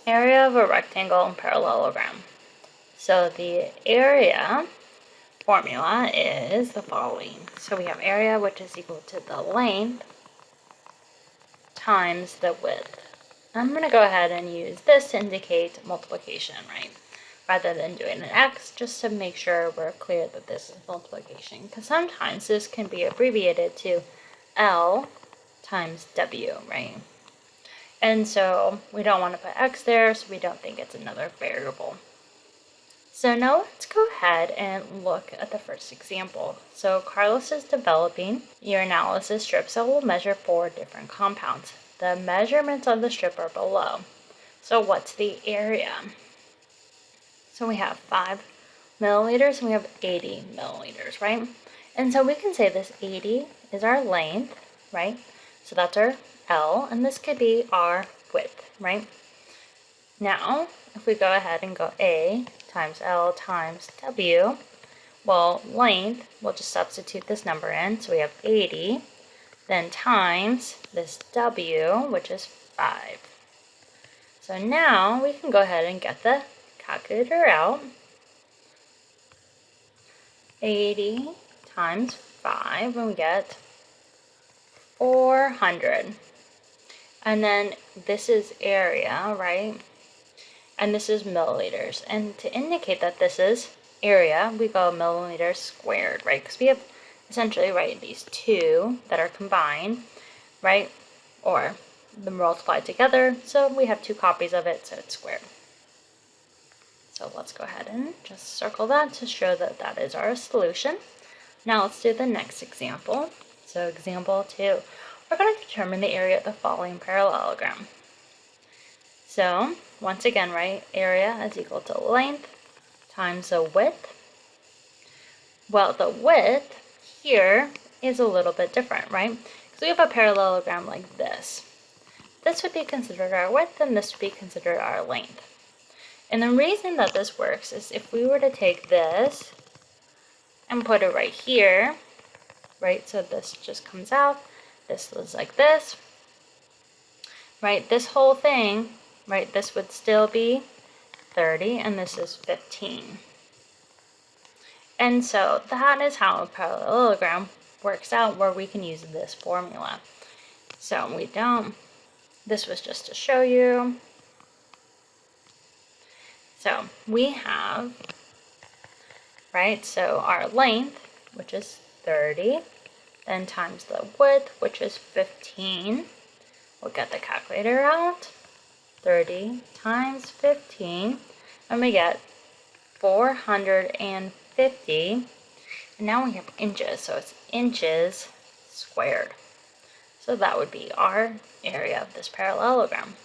Area of a rectangle and parallelogram. So the area formula is the following. So we have area, which is equal to the length times the width. I'm going to go ahead and use this to indicate multiplication, right? Rather than doing an X, just to make sure we're clear that this is multiplication. Because sometimes this can be abbreviated to L times W, right? And so we don't want to put X there, so we don't think it's another variable. So now let's go ahead and look at the first example. So Carlos is developing your analysis strips that will measure 4 different compounds. The measurements on the strip are below. So what's the area? So we have 5 milliliters and we have 80 milliliters, right? And so we can say this 80 is our length, right? So that's our L, and this could be our width, right? Now, if we go ahead and go A times L times W, well, length, we'll just substitute this number in. So we have 80, then times this W, which is 5. So now we can go ahead and get the calculator out. 80 times 5, and we get 400. And then this is area, right? And this is milliliters. And to indicate that this is area, we go milliliters squared, right? Because we have essentially, right, these two that are combined, right? Or the multiplied together. So we have 2 copies of it, so it's squared. So let's go ahead and just circle that to show that that is our solution. Now let's do the next example. So example 2. We're going to determine the area of the following parallelogram. So once again, right, area is equal to length times the width. Well, the width here is a little bit different, right? Because we have a parallelogram like this. This would be considered our width, and this would be considered our length. And the reason that this works is if we were to take this and put it right here, right, so this just comes out, this is like this, right, this whole thing, right, this would still be 30, and this is 15. And so that is how a parallelogram works out, where we can use this formula. So we don't, this was just to show you. So we have, right, so our length, which is 30, then times the width, which is 15. We'll get the calculator out. 30 times 15, and we get 450. And now we have inches, so it's inches squared. So that would be our area of this parallelogram.